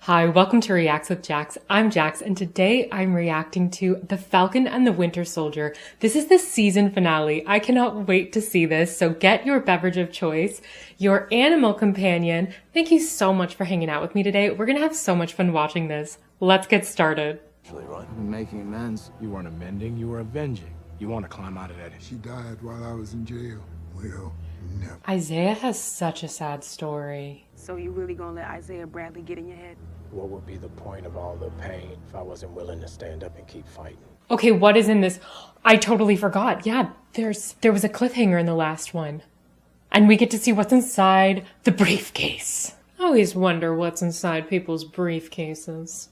Hi, welcome to Reacts with Jax. I'm Jax, and today I'm reacting to The Falcon and the Winter Soldier. This is the season finale. I cannot wait to see this, so get your beverage of choice, your animal companion. Thank you so much for hanging out with me today. We're gonna have so much fun watching this. Let's get started. I'm making amends. You weren't amending, you were avenging. You want to climb out of that. She died while I was in jail. Well, never. Isaiah has such a sad story. So you really gonna let Isaiah Bradley get in your head? What would be the point of all the pain if I wasn't willing to stand up and keep fighting? Okay, what is in this? I totally forgot. Yeah, there was a cliffhanger in the last one. And we get to see what's inside the briefcase. I always wonder what's inside people's briefcases.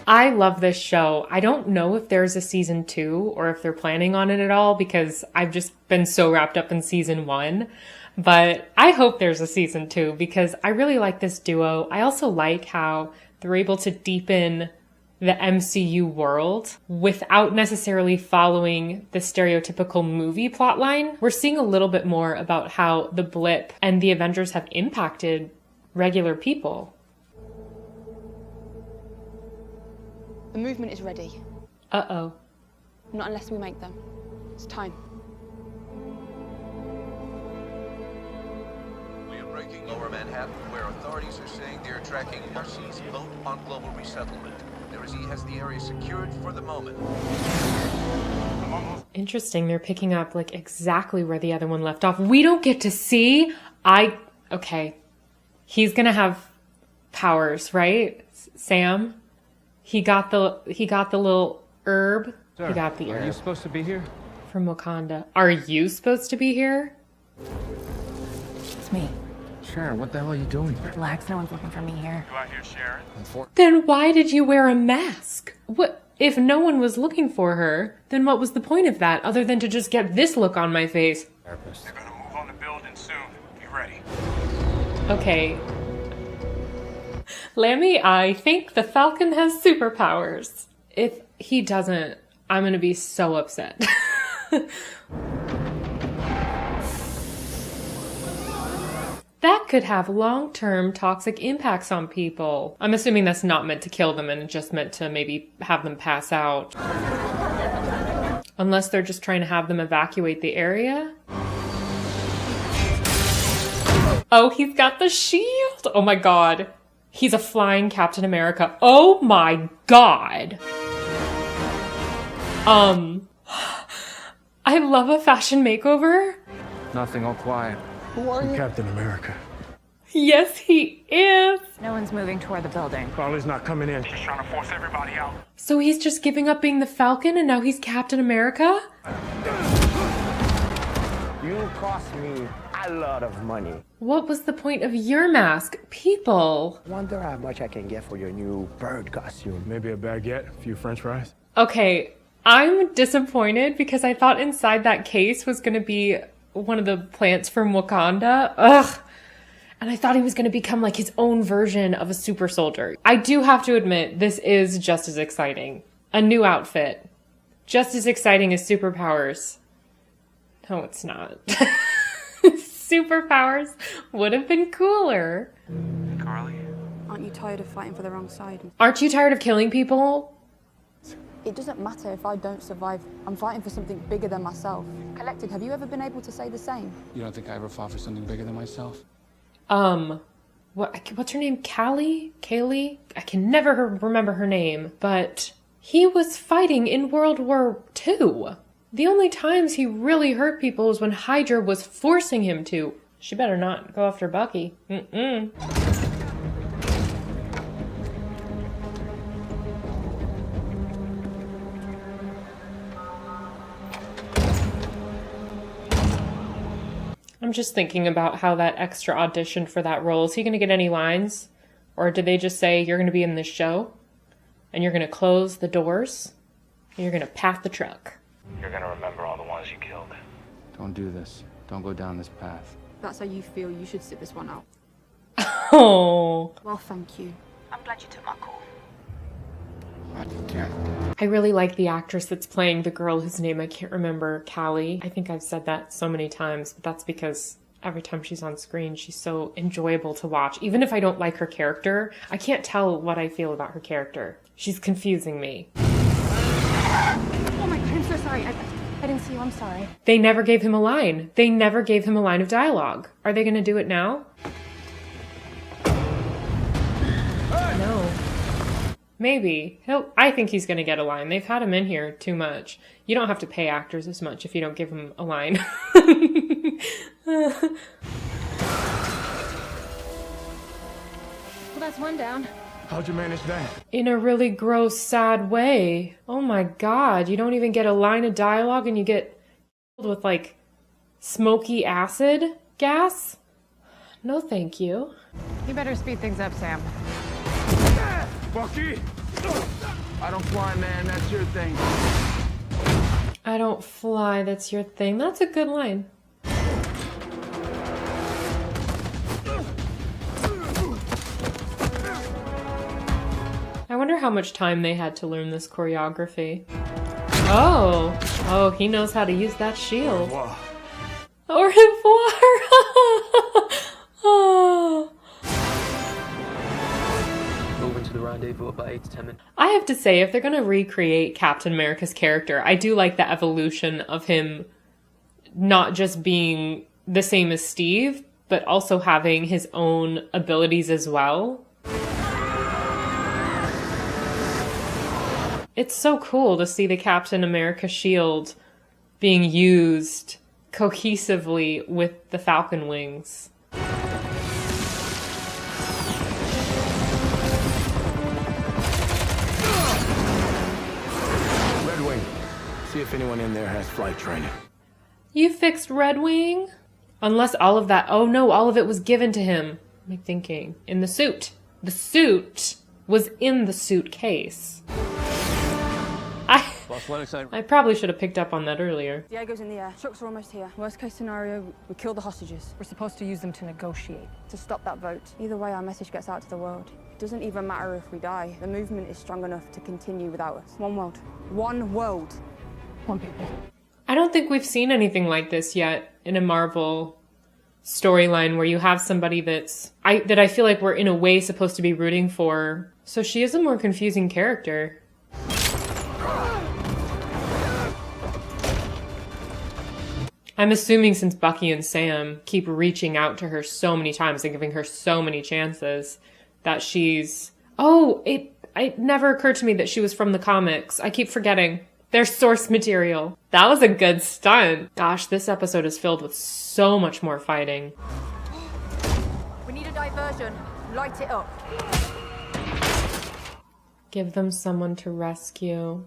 I love this show. I don't know if there's a season 2 or if they're planning on it at all because I've just been so wrapped up in season 1. But I hope there's a season 2 because I really like this duo. I also like how they're able to deepen the MCU world without necessarily following the stereotypical movie plotline. We're seeing a little bit more about how the blip and the Avengers have impacted regular people. The movement is ready. Uh-oh. Not unless we make them. It's time. We are breaking Lower Manhattan, where authorities are saying they're tracking Marcy's vote on global resettlement. He has the area secured for the moment. Interesting. They're picking up like exactly where the other one left off. We don't get to see. Okay. He's gonna have powers, right? Sam? He got the little herb. Sir, he got the herb. Are you supposed to be here? From Wakanda. Are you supposed to be here? It's me. Sharon, what the hell are you doing here? Relax, no one's looking for me here. Do I hear Sharon? Then why did you wear a mask? What if no one was looking for her? Then what was the point of that other than to just get this look on my face? They're gonna move on the building soon. Be ready. Okay. Lammy, I think the Falcon has superpowers. If he doesn't, I'm gonna be so upset. That could have long-term toxic impacts on people. I'm assuming that's not meant to kill them and just meant to maybe have them pass out. Unless they're just trying to have them evacuate the area. Oh, he's got the shield. Oh my God. He's a flying Captain America. Oh my God. I love a fashion makeover. Nothing, all quiet. Who are you? Captain America. Yes, he is. No one's moving toward the building. Carly's not coming in. She's trying to force everybody out. So he's just giving up being the Falcon and now he's Captain America? You cost me a lot of money. What was the point of your mask? People. Wonder how much I can get for your new bird costume. Maybe a baguette, a few french fries. Okay, I'm disappointed because I thought inside that case was going to be one of the plants from Wakanda. Ugh. And I thought he was going to become like his own version of a super soldier. I do have to admit, this is just as exciting. A new outfit. Just as exciting as superpowers. No, it's not. Superpowers would have been cooler. Carly? Aren't you tired of fighting for the wrong side? Aren't you tired of killing people? It doesn't matter if I don't survive. I'm fighting for something bigger than myself. Collected, have you ever been able to say the same? You don't think I ever fought for something bigger than myself? What's her name? Kaylee? I can never remember her name, but he was fighting in World War II. The only times he really hurt people was when Hydra was forcing him to. She better not go after Bucky. I'm just thinking about how that extra auditioned for that role. Is he going to get any lines? Or did they just say, you're going to be in this show, and you're going to close the doors, and you're going to pass the truck? You're gonna remember all the ones you killed. Don't do this. Don't go down this path. That's how you feel. You should sit this one out. Oh. Well, thank you. I'm glad you took my call. I really like the actress that's playing the girl whose name I can't remember, Callie. I think I've said that so many times, but that's because every time she's on screen, she's so enjoyable to watch. Even if I don't like her character, I can't tell what I feel about her character. She's confusing me. Oh my God, I'm so sorry. I didn't see you. I'm sorry. They never gave him a line. They never gave him a line of dialogue. Are they going to do it now? No. Maybe. I think he's going to get a line. They've had him in here too much. You don't have to pay actors as much if you don't give them a line. Well, that's one down. How'd you manage that? In a really gross, sad way. Oh my God. You don't even get a line of dialogue and you get filled with like smoky acid gas? No, thank you. You better speed things up, Sam. Bucky! I don't fly, man. That's your thing. I don't fly, that's your thing. That's a good line. I wonder how much time they had to learn this choreography. Oh, he knows how to use that shield. Au revoir! Oh. Moving to the rendezvous about 8 to 10 minutes. I have to say, if they're going to recreate Captain America's character, I do like the evolution of him not just being the same as Steve, but also having his own abilities as well. It's so cool to see the Captain America shield being used cohesively with the Falcon wings. Red Wing. See if anyone in there has flight training. You fixed Red Wing? Unless all of that... Oh no, all of it was given to him. What am I thinking? In the suit. The suit was in the suitcase. I probably should have picked up on that earlier. Diego's in the air. Trucks are almost here. Worst case scenario, we kill the hostages. We're supposed to use them to negotiate. To stop that vote. Either way, our message gets out to the world. It doesn't even matter if we die. The movement is strong enough to continue without us. One world. One world. One people. I don't think we've seen anything like this yet in a Marvel storyline where you have somebody that I feel like we're in a way supposed to be rooting for. So she is a more confusing character. I'm assuming since Bucky and Sam keep reaching out to her so many times and giving her so many chances that she's... Oh, it never occurred to me that she was from the comics. I keep forgetting. Their source material. That was a good stunt. Gosh, this episode is filled with so much more fighting. We need a diversion. Light it up. Give them someone to rescue.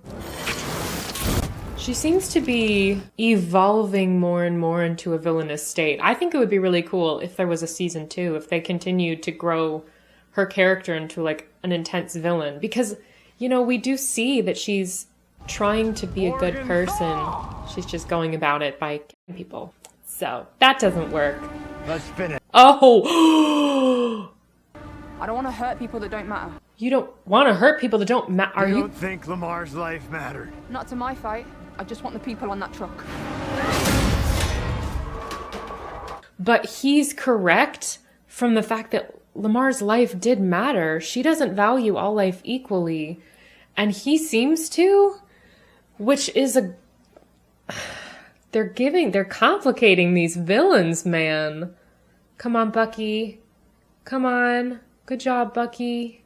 She seems to be evolving more and more into a villainous state. I think it would be really cool if there was a season 2, if they continued to grow her character into like an intense villain. Because, you know, we do see that she's trying to be a good person. She's just going about it by killing people. So that doesn't work. Let's finish. Oh! I don't want to hurt people that don't matter. You don't want to hurt people that don't matter. Are You you? don't think Lamar's life mattered? Not to my fight. I just want the people on that truck. But he's correct from the fact that Lamar's life did matter. She doesn't value all life equally. And he seems to, which is a... They're complicating these villains, man. Come on, Bucky. Come on. Good job, Bucky.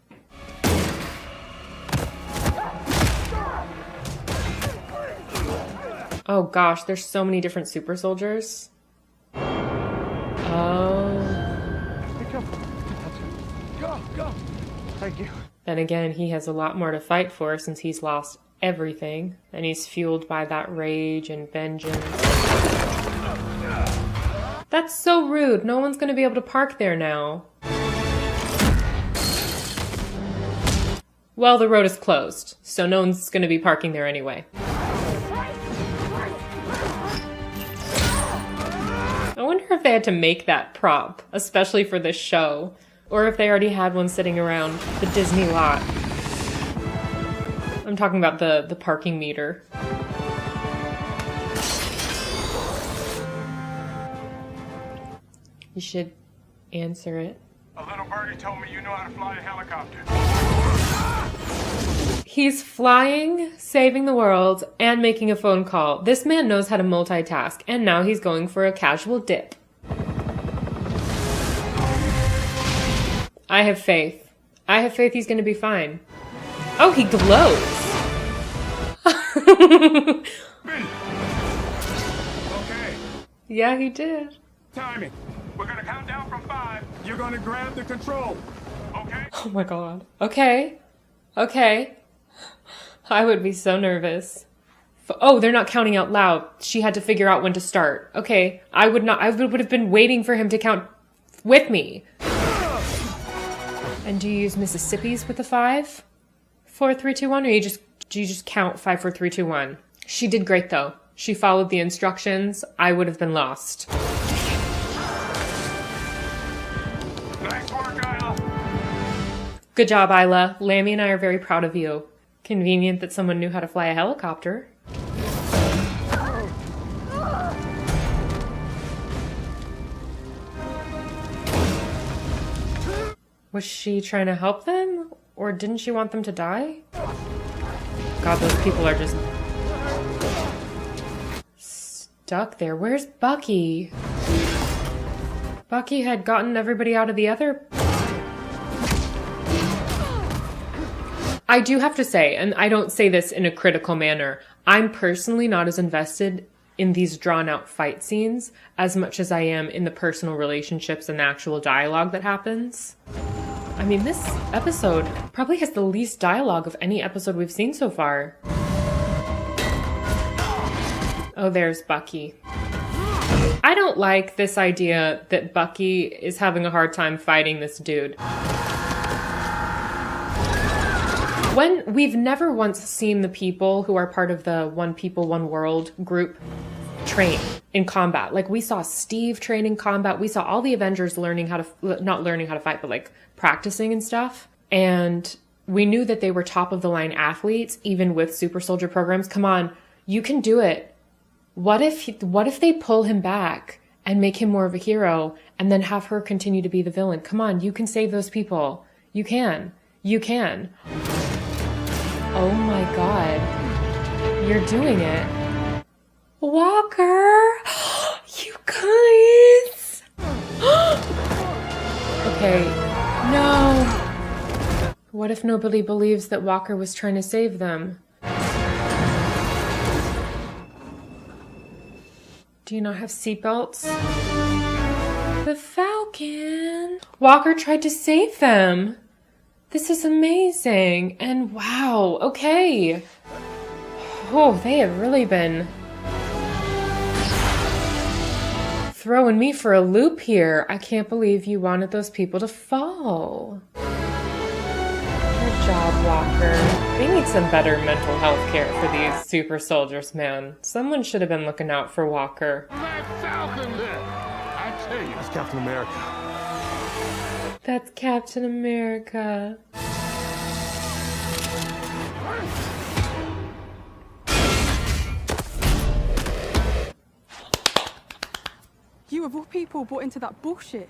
Oh gosh, there's so many different super soldiers. Oh. Go. Thank you. Then again, he has a lot more to fight for since he's lost everything. And he's fueled by that rage and vengeance. That's so rude. No one's gonna be able to park there now. Well, the road is closed, so no one's gonna be parking there anyway. I wonder if they had to make that prop, especially for this show, or if they already had one sitting around the Disney lot. I'm talking about the parking meter. You should answer it. A little birdie told me you know how to fly a helicopter. He's flying, saving the world, and making a phone call. This man knows how to multitask, and now he's going for a casual dip. I have faith. I have faith he's going to be fine. Oh, he glows. Okay. Yeah, he did. Timing. We're gonna count down from 5. You're gonna grab the control. Okay? Oh my god. Okay. Okay. I would be so nervous. Oh, they're not counting out loud. She had to figure out when to start. Okay. I would have been waiting for him to count with me. And do you use Mississippi's with the 5? 4, 3, 2, 1? Or do you just count 5, 4, 3, 2, 1? She did great though. She followed the instructions. I would have been lost. Nice work, Isla. Good job, Isla. Lammy and I are very proud of you. Convenient that someone knew how to fly a helicopter. Was she trying to help them? Or didn't she want them to die? God, those people are just stuck there. Where's Bucky? Bucky had gotten everybody out of the other... I do have to say, and I don't say this in a critical manner, I'm personally not as invested in these drawn-out fight scenes as much as I am in the personal relationships and the actual dialogue that happens. I mean, this episode probably has the least dialogue of any episode we've seen so far. Oh, there's Bucky. I don't like this idea that Bucky is having a hard time fighting this dude. When we've never once seen the people who are part of the One People, One World group train in combat. Like, we saw Steve train in combat. We saw all the Avengers learning how to, not learning how to fight, but like practicing and stuff. And we knew that they were top of the line athletes, even with super soldier programs. Come on, you can do it. What if they pull him back and make him more of a hero and then have her continue to be the villain? Come on, you can save those people. You can. You can. Oh my god. You're doing it. Walker! You guys! Okay, no. What if nobody believes that Walker was trying to save them? Do you not have seatbelts? The Falcon! Walker tried to save them! This is amazing! And wow, okay. Oh, they have really been throwing me for a loop here. I can't believe you wanted those people to fall. Good job, Walker. They need some better mental health care for these super soldiers, man. Someone should have been looking out for Walker. That Falcon there! I tell you, that's Captain America. That's Captain America. You of all people bought into that bullshit.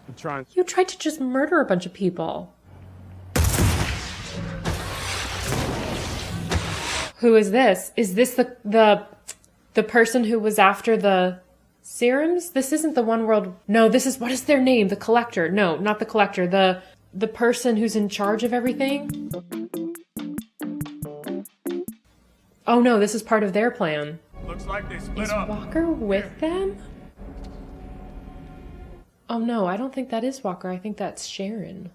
I'm trying. You tried to just murder a bunch of people. Who is this? Is this the person who was after the serums? This isn't the One World. No, this is, what is their name? The Collector. No, not the Collector. The person who's in charge of everything. Oh no, this is part of their plan. Looks like they split Is up. Walker with them? Oh no, I don't think that is Walker. I think that's Sharon.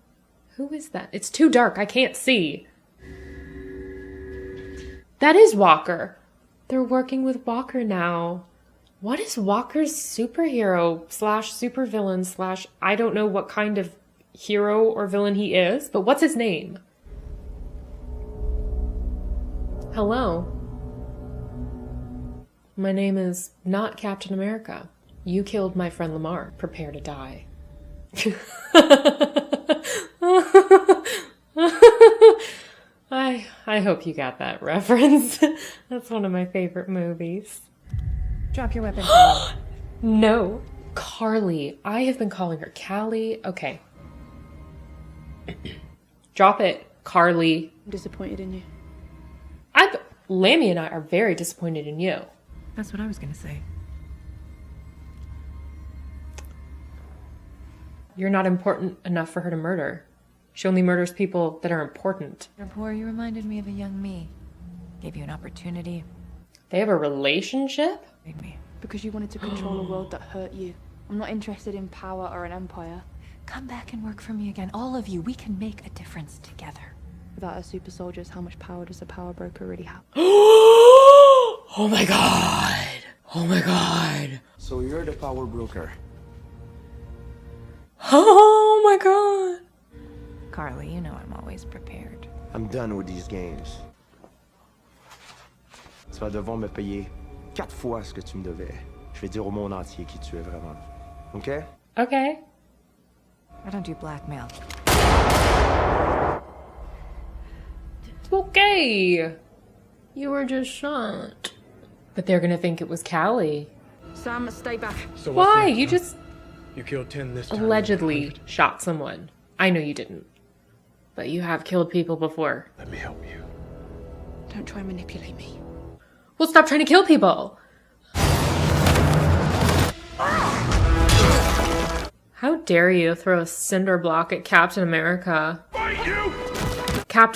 Who is that? It's too dark. I can't see. That is Walker. They're working with Walker now. What is Walker's superhero slash supervillain slash I don't know what kind of hero or villain he is, but what's his name? Hello. My name is not Captain America. You killed my friend Lamar. Prepare to die. I hope you got that reference. That's one of my favorite movies. Drop your weapon. No. Carly. I have been calling her Callie. Okay. Drop it, Carly. I'm disappointed in you. Lammy and I are very disappointed in you. That's what I was gonna say. You're not important enough for her to murder. She only murders people that are important. Before you reminded me of a young me. Gave you an opportunity. They have a relationship? Made me. Because you wanted to control a world that hurt you. I'm not interested in power or an empire. Come back and work for me again. All of you. We can make a difference together. Without our super soldiers, how much power does a power broker really have? Oh my god. Oh my god. So you're the power broker. Oh my god. Carly, you know I'm always prepared. I'm done with these games. Tu vas devoir me payer 4 fois ce que tu me devais. Je vais dire au monde entier qui tu es vraiment. Okay? Okay. I don't do blackmail. It's okay. You were just shot. But they're gonna think it was Callie. Sam, stay back. So Why? You just You killed 10 this time. allegedly shot someone. I know you didn't. But you have killed people before. Let me help you. Don't try and manipulate me. Well, stop trying to kill people. How dare you throw a cinder block at Captain America? Fight you!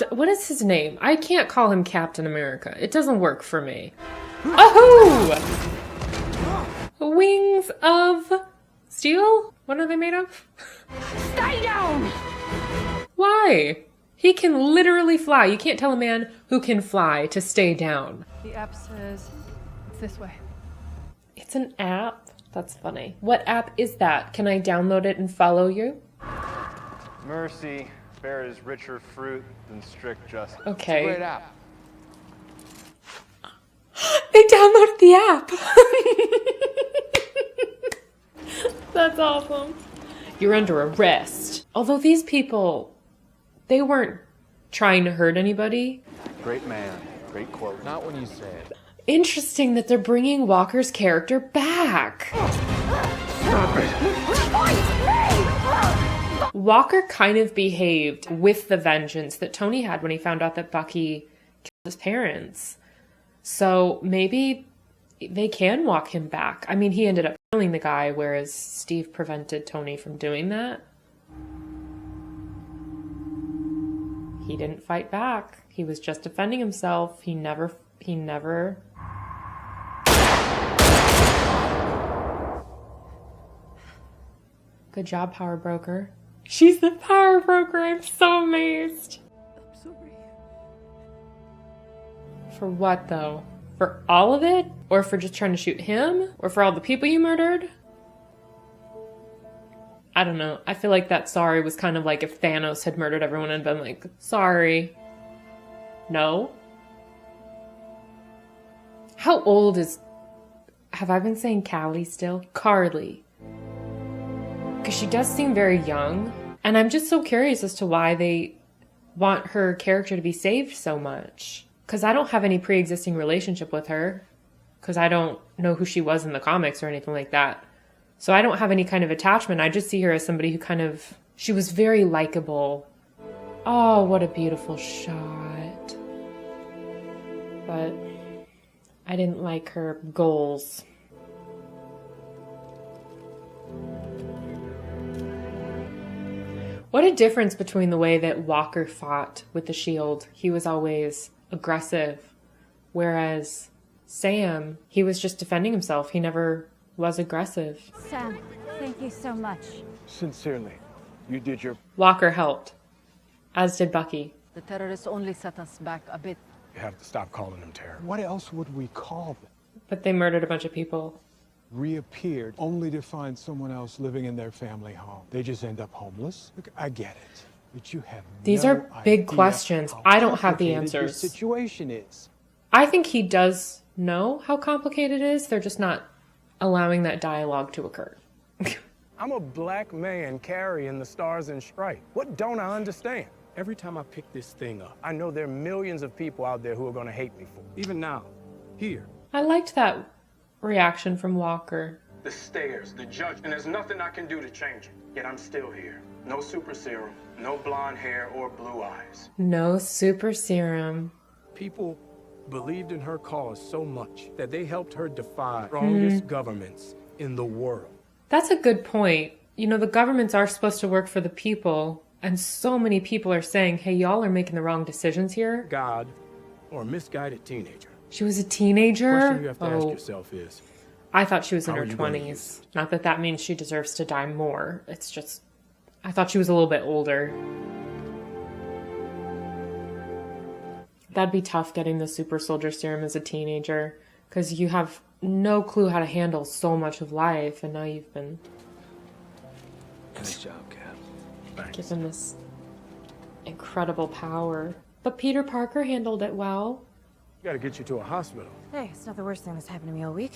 What is his name? I can't call him Captain America. It doesn't work for me. Oh! Wings of steel? What are they made of? Stay down! Why? He can literally fly. You can't tell a man who can fly to stay down. The app says it's this way. It's an app? That's funny. What app is that? Can I download it and follow you? Mercy bears richer fruit than strict justice. Okay. Great app. They downloaded the app. That's awesome. You're under arrest. Although these people, they weren't trying to hurt anybody. Great man. Great quote. Not when you say it. Interesting that they're bringing Walker's character back. Stop it! Walker kind of behaved with the vengeance that Tony had when he found out that Bucky killed his parents. So maybe they can walk him back. I mean, he ended up killing the guy, whereas Steve prevented Tony from doing that. He didn't fight back. He was just defending himself. He never... Good job, power broker. She's the power broker. I'm so amazed. I'm sorry. For what, though? For all of it? Or for just trying to shoot him? Or for all the people you murdered? I don't know. I feel like that sorry was kind of like if Thanos had murdered everyone and been like, sorry. No? How old is... Have I been saying Callie still? Carly. Because she does seem very young. And I'm just so curious as to why they want her character to be saved so much. Because I don't have any pre-existing relationship with her. Because I don't know who she was in the comics or anything like that. So I don't have any kind of attachment. I just see her as somebody who kind of... She was very likable. Oh, what a beautiful shot. But I didn't like her goals. What a difference between the way that Walker fought with the shield. He was always aggressive. Whereas Sam, he was just defending himself. He never was aggressive. Sam, thank you so much. Sincerely, you did your... Walker helped. As did Bucky. The terrorists only set us back a bit. You have to stop calling them terror. What else would we call them? But they murdered a bunch of people. Reappeared only to find someone else living in their family home. They just end up homeless. Look, I get it. But you have These no are big idea questions. how I don't have the complicated your answers. situation is. I think he does know how complicated it is. They're just not allowing that dialogue to occur. I'm a black man carrying the stars and stripes. What don't I understand? Every time I pick this thing up, I know there are millions of people out there who are going to hate me for it. Even now, here. I liked that reaction from Walker. the stairs, the judge, and there's nothing I can do to change it. Yet I'm still here. No super serum, no blonde hair or blue eyes. No super serum. People believed in her cause so much that they helped her defy the strongest governments in the world. That's a good point. You know, the governments are supposed to work for the people, and so many people are saying, hey, y'all are making the wrong decisions here. God or a misguided teenager. She was a teenager? The question you have to ask yourself is, I thought she was in how her are you gonna 20s. use it? Not that that means she deserves to die more. It's just, I thought she was a little bit older. That'd be tough getting the super soldier serum as a teenager, because you have no clue how to handle so much of life, and now you've been Nice job, Cap. given this incredible power. But Peter Parker handled it well. Gotta get you to a hospital. Hey, it's not the worst thing that's happened to me all week.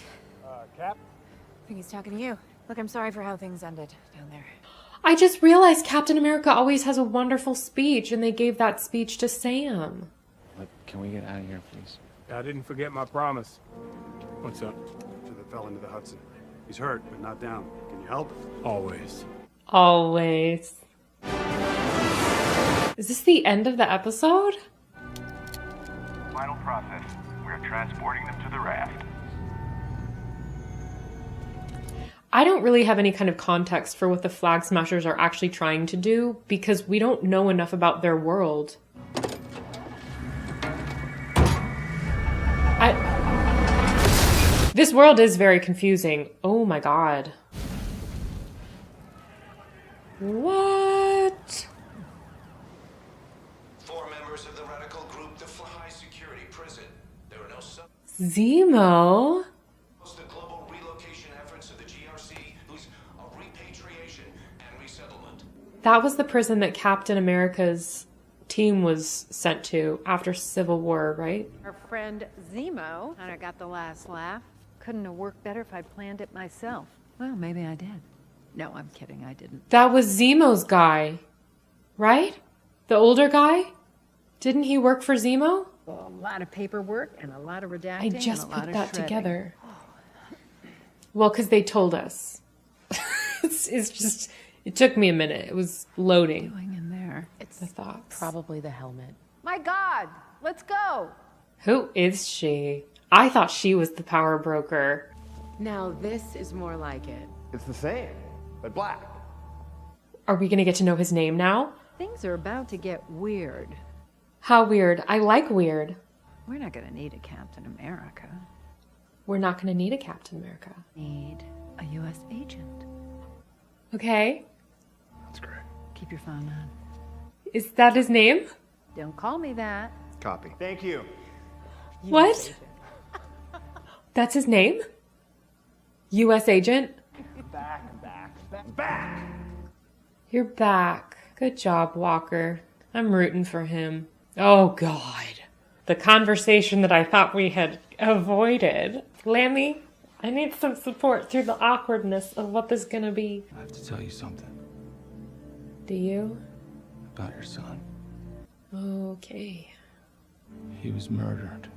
Cap? I think he's talking to you. Look, I'm sorry for how things ended down there. I just realized Captain America always has a wonderful speech, and they gave that speech to Sam. But can we get out of here, please? I didn't forget my promise. What's up? That fell into the Hudson. He's hurt, but not down. Can you help? Always. Always. Is this the end of the episode? Final process. We're transporting them to the raft. I don't really have any kind of context for what the Flag Smashers are actually trying to do because we don't know enough about their world. This world is very confusing. Oh my god. What? 4 members of the radical group, the high security prison. There are no Zemo? the global relocation efforts of the GRC, whose repatriation and resettlement. That was the prison that Captain America's team was sent to after Civil War, right? Our friend Zemo kind of got the last laugh. Couldn't have worked better if I'd planned it myself. Well, maybe I did. No, I'm kidding, I didn't. That was Zemo's guy, right? The older guy? Didn't he work for Zemo? Well, a lot of paperwork and a lot of redacting. I just and a lot put of that shredding. together. Well, because they told us. it's just, it took me a minute. It was loading. Going in there. It's the thoughts. Probably the helmet. My God, let's go. Who is she? I thought she was the power broker. Now this is more like it. It's the same, but black. Are we going to get to know his name now? Things are about to get weird. How weird. I like weird. We're not going to need a Captain America. We're not going to need a Captain America. Need a U.S. agent. Okay. That's great. Keep your phone on. Is that his name? Don't call me that. Copy. Thank you. What? That's his name? U.S. agent? Back! You're back. Good job, Walker. I'm rooting for him. Oh, God. The conversation that I thought we had avoided. Lammy, I need some support through the awkwardness of what this is gonna be. I have to tell you something Do you? about your son. Okay. He was murdered.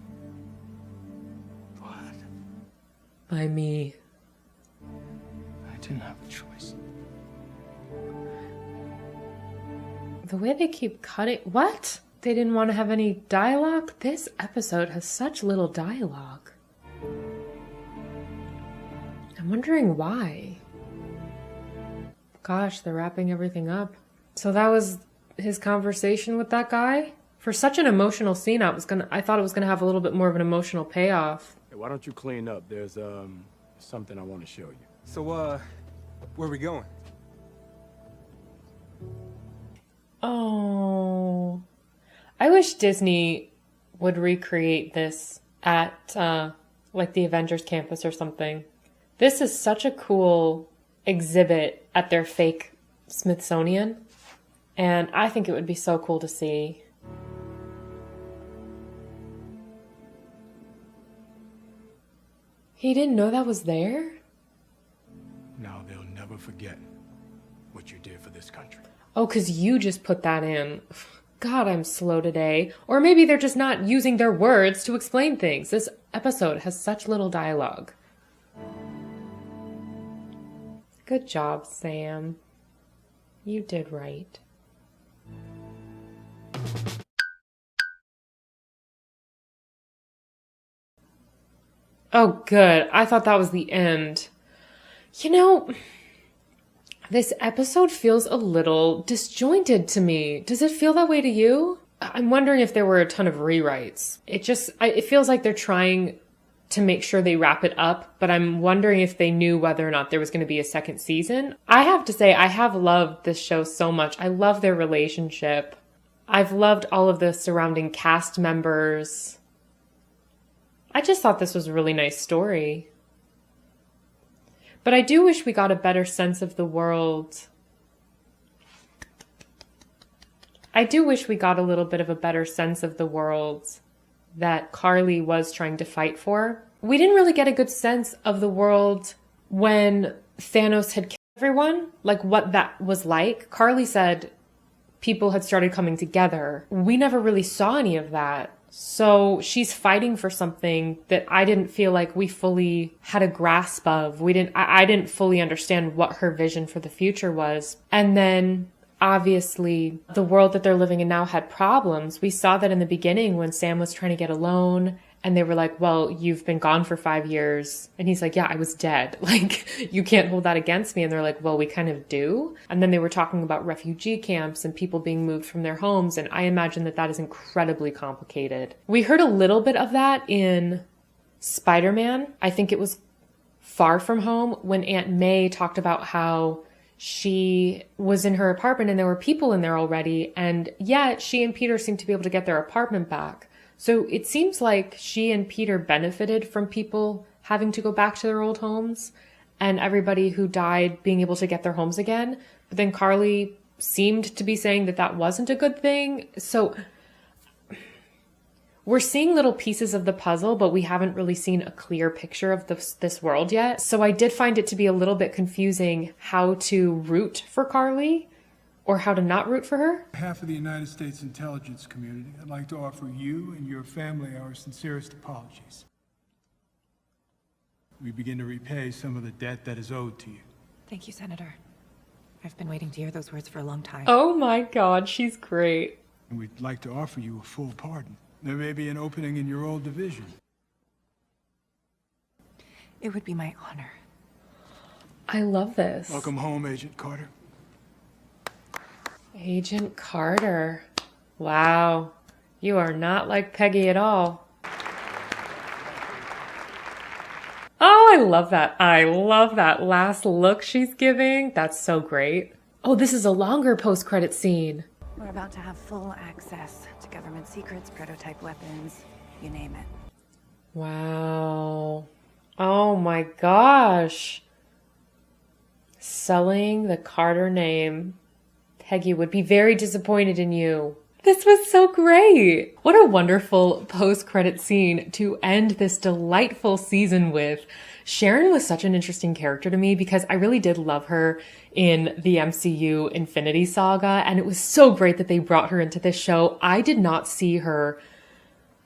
By me. I didn't have a choice. The way they keep cutting... What? They didn't want to have any dialogue? This episode has such little dialogue. I'm wondering why. Gosh, they're wrapping everything up. So that was his conversation with that guy? For such an emotional scene, I thought it was gonna have a little bit more of an emotional payoff. Hey, why don't you clean up? There's something I want to show you. So, where are we going? Oh, I wish Disney would recreate this at like the Avengers campus or something. This is such a cool exhibit at their fake Smithsonian, and I think it would be so cool to see. He didn't know that was there? Now they'll never forget what you did for this country. Oh, because you just put that in. God, I'm slow today. Or maybe they're just not using their words to explain things. This episode has such little dialogue. Good job, Sam. You did right. Oh, good. I thought that was the end. You know, this episode feels a little disjointed to me. Does it feel that way to you? I'm wondering if there were a ton of rewrites. It feels like they're trying to make sure they wrap it up, but I'm wondering if they knew whether or not there was going to be a second season. I have to say, I have loved this show so much. I love their relationship. I've loved all of the surrounding cast members. I just thought this was a really nice story. But I do wish we got a better sense of the world. I do wish we got a little bit of a better sense of the world that Carly was trying to fight for. We didn't really get a good sense of the world when Thanos had killed everyone, like what that was like. Carly said people had started coming together. We never really saw any of that. So she's fighting for something that I didn't feel like we fully had a grasp of. I didn't fully understand what her vision for the future was. And then obviously the world that they're living in now had problems. We saw that in the beginning when Sam was trying to get a loan and they were like, well, you've been gone for 5 years. And he's like, yeah, I was dead. Like, you can't hold that against me. And they're like, well, we kind of do. And then they were talking about refugee camps and people being moved from their homes. And I imagine that that is incredibly complicated. We heard a little bit of that in Spider-Man. I think it was Far From Home when Aunt May talked about how she was in her apartment and there were people in there already. And yet she and Peter seemed to be able to get their apartment back. So it seems like she and Peter benefited from people having to go back to their old homes and everybody who died being able to get their homes again. But then Carly seemed to be saying that that wasn't a good thing. So we're seeing little pieces of the puzzle, but we haven't really seen a clear picture of this world yet. So I did find it to be a little bit confusing how to root for Carly or how to not root for her. On behalf of the United States intelligence community, I'd like to offer you and your family our sincerest apologies. We begin to repay some of the debt that is owed to you. Thank you, Senator. I've been waiting to hear those words for a long time. Oh my God, she's great. And we'd like to offer you a full pardon. There may be an opening in your old division. It would be my honor. I love this. Welcome home, Agent Carter. Agent Carter. Wow. You are not like Peggy at all. Oh, I love that. I love that last look she's giving. That's so great. Oh, this is a longer post-credit scene. We're about to have full access to government secrets, prototype weapons, you name it. Wow. Oh my gosh. Selling the Carter name. Peggy would be very disappointed in you. This was so great. What a wonderful post-credit scene to end this delightful season with. Sharon was such an interesting character to me because I really did love her in the MCU Infinity Saga, and it was so great that they brought her into this show. I did not see her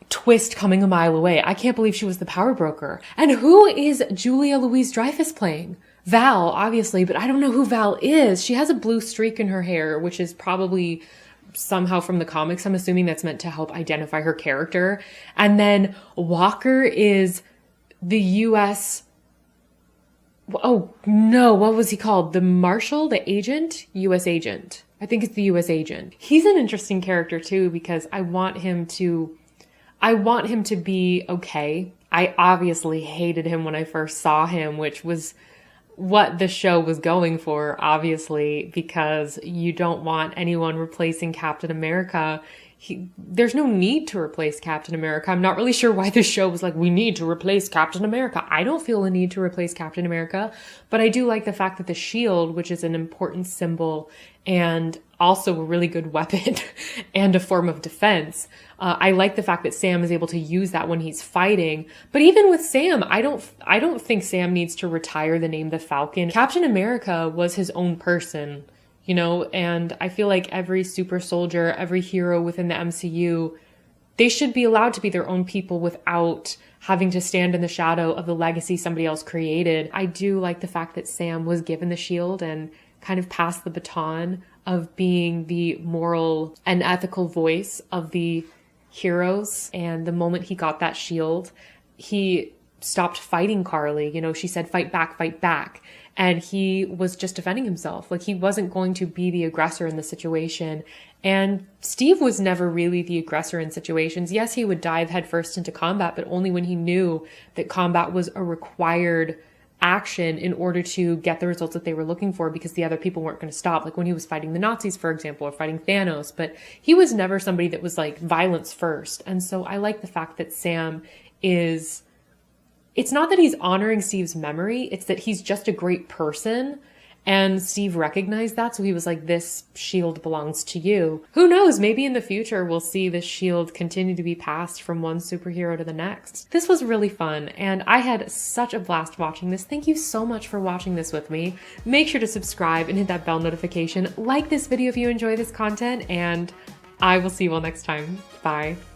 twist coming a mile away. I can't believe she was the power broker. And who is Julia Louis-Dreyfus playing? Val, obviously, but I don't know who Val is. She has a blue streak in her hair, which is probably somehow from the comics. I'm assuming that's meant to help identify her character. And then Walker is the U.S. Oh, no, what was he called? The Marshal? The agent? U.S. agent. I think it's the U.S. agent. He's an interesting character, too, because I want him to be okay. I obviously hated him when I first saw him, which was what the show was going for, obviously, because you don't want anyone replacing Captain America. There's no need to replace Captain America. I'm not really sure why the show was like, we need to replace Captain America. I don't feel a need to replace Captain America, but I do like the fact that the shield, which is an important symbol and also a really good weapon and a form of defense, I like the fact that Sam is able to use that when he's fighting. But even with Sam, I don't think Sam needs to retire the name the Falcon. Captain America was his own person, you know, and I feel like every super soldier, every hero within the MCU, they should be allowed to be their own people without having to stand in the shadow of the legacy somebody else created. I do like the fact that Sam was given the shield and kind of passed the baton of being the moral and ethical voice of the heroes. And the moment he got that shield, he stopped fighting Carly. You know, she said, fight back, fight back. And he was just defending himself. Like, he wasn't going to be the aggressor in the situation. And Steve was never really the aggressor in situations. Yes, he would dive headfirst into combat, but only when he knew that combat was a required action in order to get the results that they were looking for, because the other people weren't going to stop. Like when he was fighting the Nazis, for example, or fighting Thanos. But he was never somebody that was like violence first. And so I like the fact that Sam is... It's not that he's honoring Steve's memory, it's that he's just a great person. And Steve recognized that, so he was like, this shield belongs to you. Who knows, maybe in the future we'll see this shield continue to be passed from one superhero to the next. This was really fun, and I had such a blast watching this. Thank you so much for watching this with me. Make sure to subscribe and hit that bell notification. Like this video if you enjoy this content, and I will see you all next time. Bye.